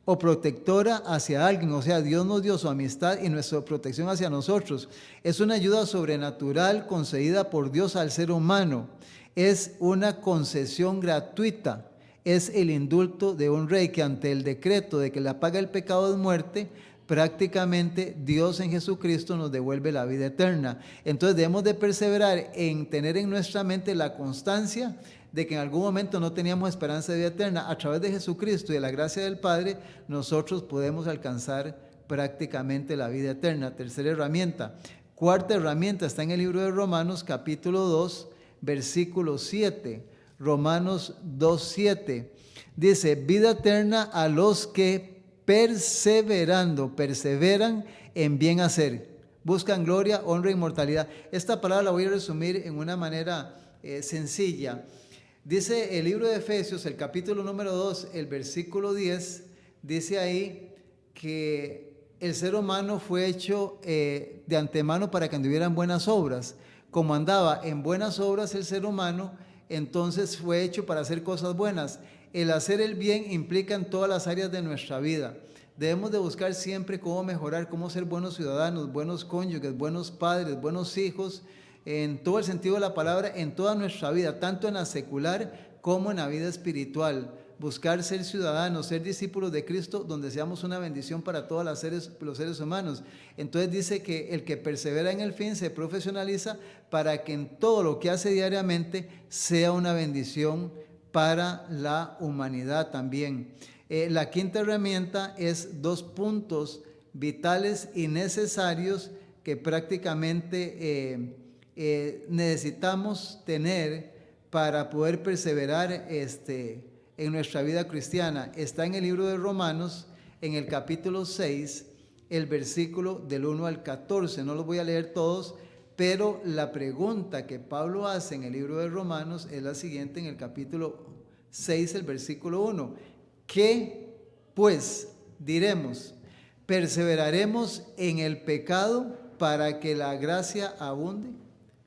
o protectora hacia alguien. O sea, Dios nos dio su amistad y nuestra protección hacia nosotros. Es una ayuda sobrenatural concedida por Dios al ser humano. Es una concesión gratuita. Es el indulto de un rey que ante el decreto de que la paga el pecado es muerte, prácticamente Dios en Jesucristo nos devuelve la vida eterna. Entonces debemos de perseverar en tener en nuestra mente la constancia de que en algún momento no teníamos esperanza de vida eterna. A través de Jesucristo y de la gracia del Padre, nosotros podemos alcanzar prácticamente la vida eterna. Tercera herramienta. Cuarta herramienta está en el libro de Romanos, capítulo 2, versículo 7. Romanos 2:7. Dice, vida eterna a los que perseveran en bien hacer. Buscan gloria, honra e inmortalidad. Esta palabra la voy a resumir en una manera sencilla. Dice el libro de Efesios, el capítulo número 2, el versículo 10, dice ahí que el ser humano fue hecho de antemano para que anduviera en buenas obras. Como andaba en buenas obras el ser humano, entonces fue hecho para hacer cosas buenas. El hacer el bien implica en todas las áreas de nuestra vida. Debemos de buscar siempre cómo mejorar, cómo ser buenos ciudadanos, buenos cónyuges, buenos padres, buenos hijos, en todo el sentido de la palabra, en toda nuestra vida, tanto en la secular como en la vida espiritual. Buscar ser ciudadanos, ser discípulos de Cristo, donde seamos una bendición para todos los seres humanos. Entonces dice que el que persevera en el fin se profesionaliza para que en todo lo que hace diariamente sea una bendición para la humanidad también. La quinta herramienta es 2 puntos vitales y necesarios que prácticamente necesitamos tener para poder perseverar en nuestra vida cristiana. Está en el libro de Romanos, en el capítulo 6, el versículo del 1 al 14. No los voy a leer todos, pero la pregunta que Pablo hace en el libro de Romanos es la siguiente, en el capítulo 6, el versículo 1. ¿Qué pues diremos? ¿Perseveraremos en el pecado para que la gracia abunde?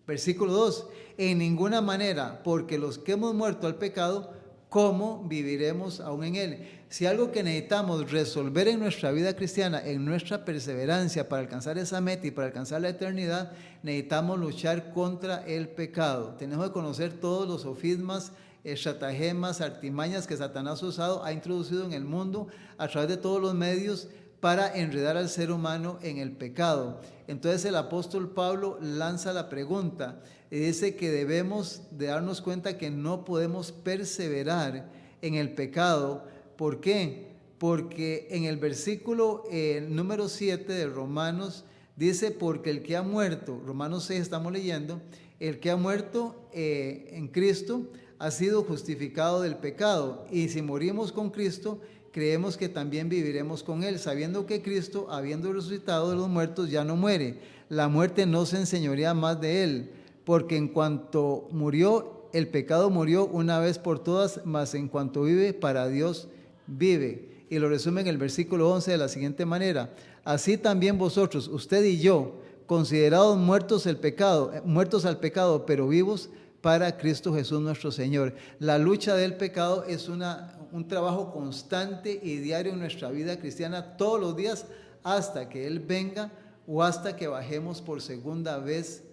Versículo 2. En ninguna manera, porque los que hemos muerto al pecado, ¿cómo viviremos aún en él? Si algo que necesitamos resolver en nuestra vida cristiana, en nuestra perseverancia para alcanzar esa meta y para alcanzar la eternidad, necesitamos luchar contra el pecado. Tenemos que conocer todos los sofismas, estratagemas, artimañas que Satanás ha introducido en el mundo a través de todos los medios para enredar al ser humano en el pecado. Entonces el apóstol Pablo lanza la pregunta y dice que debemos de darnos cuenta que no podemos perseverar en el pecado. ¿Por qué? Porque en el versículo número 7 de Romanos dice, porque el que ha muerto, Romanos 6 estamos leyendo, el que ha muerto en Cristo ha sido justificado del pecado, y si morimos con Cristo, creemos que también viviremos con Él, sabiendo que Cristo, habiendo resucitado de los muertos, ya no muere. La muerte no se enseñorea más de Él, porque en cuanto murió, el pecado murió una vez por todas, mas en cuanto vive, para Dios vive. Y lo resume en el versículo 11 de la siguiente manera: así también vosotros, usted y yo, considerados muertos al pecado, pero vivos para Cristo Jesús nuestro Señor. La lucha del pecado es un trabajo constante y diario en nuestra vida cristiana, todos los días, hasta que Él venga o hasta que bajemos por segunda vez,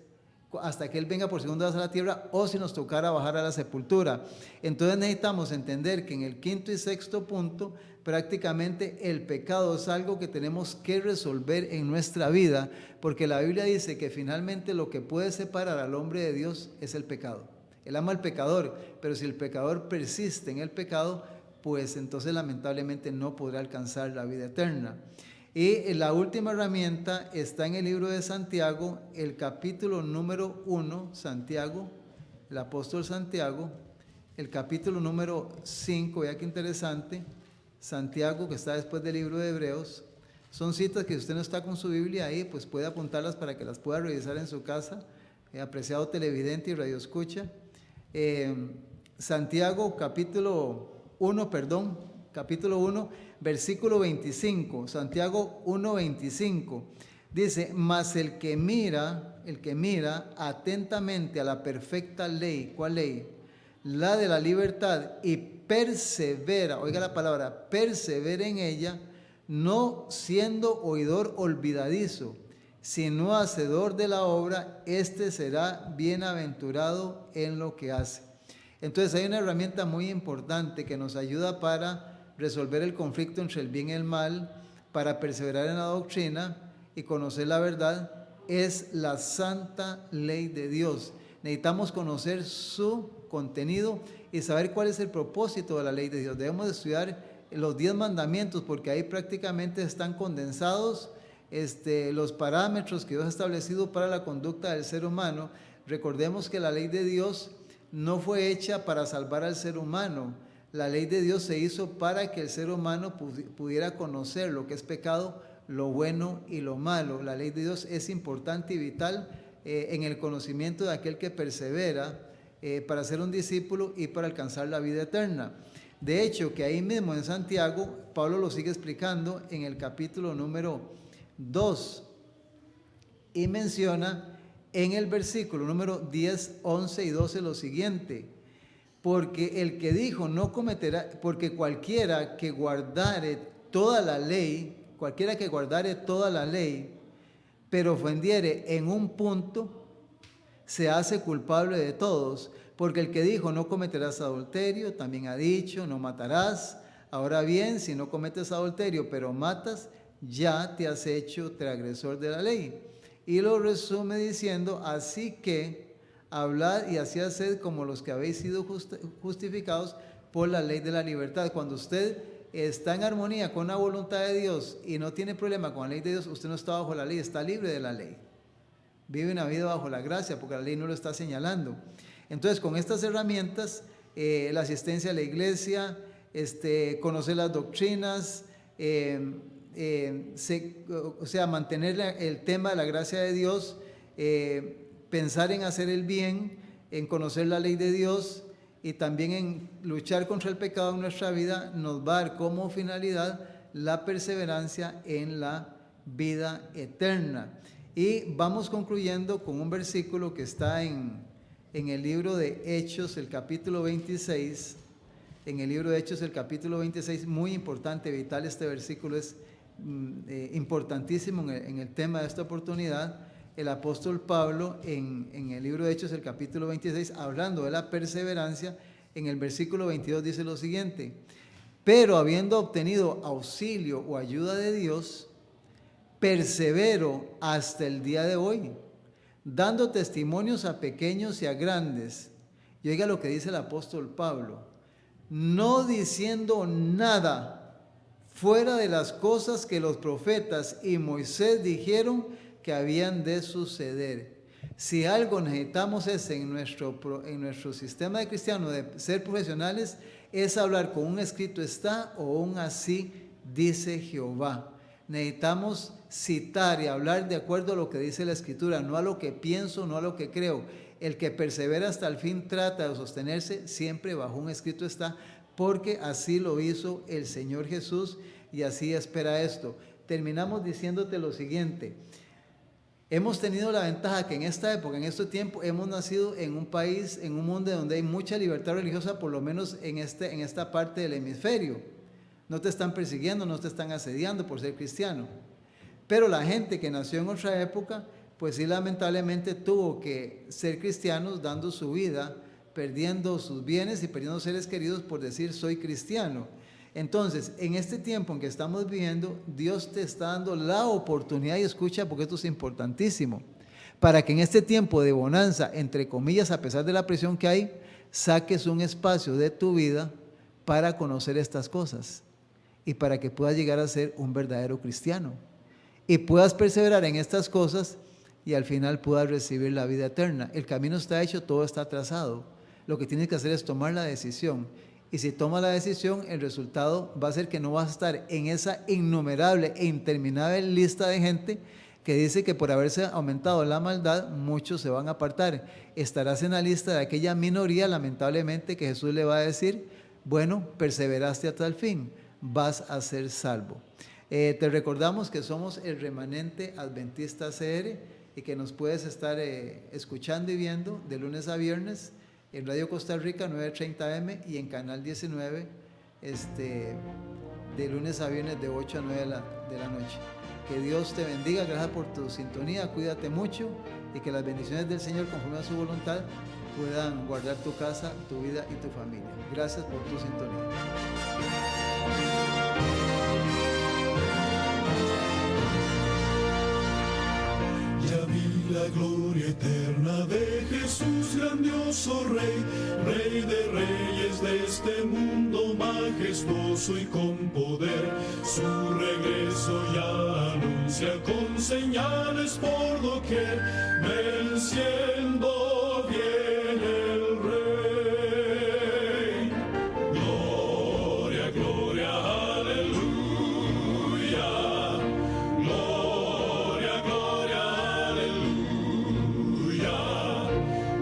hasta que Él venga por segunda vez a la tierra, o si nos tocara bajar a la sepultura. Entonces necesitamos entender que en el quinto y sexto punto, prácticamente el pecado es algo que tenemos que resolver en nuestra vida, porque la Biblia dice que finalmente lo que puede separar al hombre de Dios es el pecado. Él ama al pecador, pero si el pecador persiste en el pecado, pues entonces lamentablemente no podrá alcanzar la vida eterna. Y la última herramienta está en el libro de Santiago, el capítulo número 1, Santiago, el apóstol Santiago, el capítulo número 5, vea qué interesante, Santiago, que está después del libro de Hebreos. Son citas que si usted no está con su Biblia ahí, pues puede apuntarlas para que las pueda revisar en su casa, apreciado televidente y radioescucha. Santiago capítulo 1, versículo 25, Santiago 1:25, dice, mas el que mira atentamente a la perfecta ley, ¿cuál ley? la de la libertad, y persevera, oiga la palabra, persevera en ella, no siendo oidor olvidadizo, sino hacedor de la obra, éste será bienaventurado en lo que hace. Entonces hay una herramienta muy importante que nos ayuda para resolver el conflicto entre el bien y el mal, para perseverar en la doctrina y conocer la verdad, es la santa ley de Dios. Necesitamos conocer su contenido y saber cuál es el propósito de la ley de Dios. Debemos estudiar los 10 mandamientos, porque ahí prácticamente están condensados los parámetros que Dios ha establecido para la conducta del ser humano. Recordemos que la ley de Dios no fue hecha para salvar al ser humano. La ley de Dios se hizo para que el ser humano pudiera conocer lo que es pecado, lo bueno y lo malo. La ley de Dios es importante y vital en el conocimiento de aquel que persevera para ser un discípulo y para alcanzar la vida eterna. De hecho, que ahí mismo en Santiago, Pablo lo sigue explicando en el capítulo número 2 y menciona en el versículo número 10, 11 y 12 lo siguiente: porque el que dijo no cometerá, porque cualquiera que guardare toda la ley, pero ofendiere en un punto, se hace culpable de todos. Porque el que dijo no cometerás adulterio, también ha dicho no matarás. Ahora bien, si no cometes adulterio, pero matas, ya te has hecho transgresor de la ley. Y lo resume diciendo: así que hablad y así haced como los que habéis sido justificados por la ley de la libertad. Cuando usted está en armonía con la voluntad de Dios y no tiene problema con la ley de Dios, usted no está bajo la ley, está libre de la ley. Vive una vida bajo la gracia, porque la ley no lo está señalando. Entonces, con estas herramientas, la asistencia a la iglesia, conocer las doctrinas, mantener el tema de la gracia de Dios, pensar en hacer el bien, en conocer la ley de Dios y también en luchar contra el pecado en nuestra vida, nos va a dar como finalidad la perseverancia en la vida eterna. Y vamos concluyendo con un versículo que está en el libro de Hechos, el capítulo 26. En el libro de Hechos, el capítulo 26, muy importante, vital, este versículo es importantísimo en el tema de esta oportunidad. El apóstol Pablo, en el libro de Hechos, el capítulo 26, hablando de la perseverancia, en el versículo 22 dice lo siguiente: pero habiendo obtenido auxilio o ayuda de Dios, persevero hasta el día de hoy, dando testimonios a pequeños y a grandes. Y oiga lo que dice el apóstol Pablo: no diciendo nada fuera de las cosas que los profetas y Moisés dijeron que habían de suceder. Si algo necesitamos es en nuestro sistema de cristiano de ser profesionales, es hablar con un escrito está o un así dice Jehová. Necesitamos citar y hablar de acuerdo a lo que dice la Escritura, no a lo que pienso, no a lo que creo. El que persevera hasta el fin trata de sostenerse siempre bajo un escrito está, porque así lo hizo el Señor Jesús y así espera esto. Terminamos diciéndote lo siguiente: hemos tenido la ventaja que en esta época, en este tiempo, hemos nacido en un país, en un mundo donde hay mucha libertad religiosa, por lo menos en esta parte del hemisferio. No te están persiguiendo, no te están asediando por ser cristiano. Pero la gente que nació en otra época, pues sí, lamentablemente tuvo que ser cristianos, dando su vida, perdiendo sus bienes y perdiendo seres queridos por decir soy cristiano. Entonces, en este tiempo en que estamos viviendo, Dios te está dando la oportunidad, y escucha porque esto es importantísimo, para que en este tiempo de bonanza, entre comillas, a pesar de la presión que hay, saques un espacio de tu vida para conocer estas cosas y para que puedas llegar a ser un verdadero cristiano y puedas perseverar en estas cosas y al final puedas recibir la vida eterna. El camino está hecho, todo está trazado. Lo que tienes que hacer es tomar la decisión. Y si tomas la decisión, el resultado va a ser que no vas a estar en esa innumerable e interminable lista de gente que dice que por haberse aumentado la maldad, muchos se van a apartar. Estarás en la lista de aquella minoría, lamentablemente, que Jesús le va a decir: bueno, perseveraste hasta el fin, vas a ser salvo. Te recordamos que somos el Remanente Adventista CR y que nos puedes estar escuchando y viendo de lunes a viernes en Radio Costa Rica 9:30 AM y en Canal 19 de lunes a viernes de 8 a 9 de la noche. Que Dios te bendiga, gracias por tu sintonía, cuídate mucho y que las bendiciones del Señor conforme a su voluntad puedan guardar tu casa, tu vida y tu familia. Gracias por tu sintonía. Ya vi la gloria eterna de Jesús, grandioso Rey, Rey de reyes de este mundo, majestuoso y con poder. Su regreso ya anuncia con señales por doquier, venciendo viene el Rey. Gloria, gloria, aleluya. Gloria, gloria, aleluya.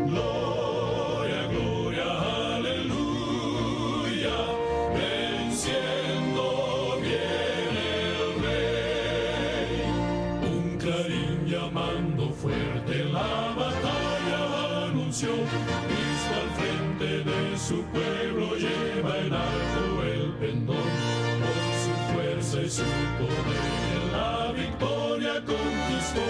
Gloria, gloria, aleluya. Venciendo viene el Rey. Un clarín llamando fuerte la batalla anunció. Cristo al frente de su pueblo lleva en alto el pendón. Con su fuerza y su poder la victoria conquistó.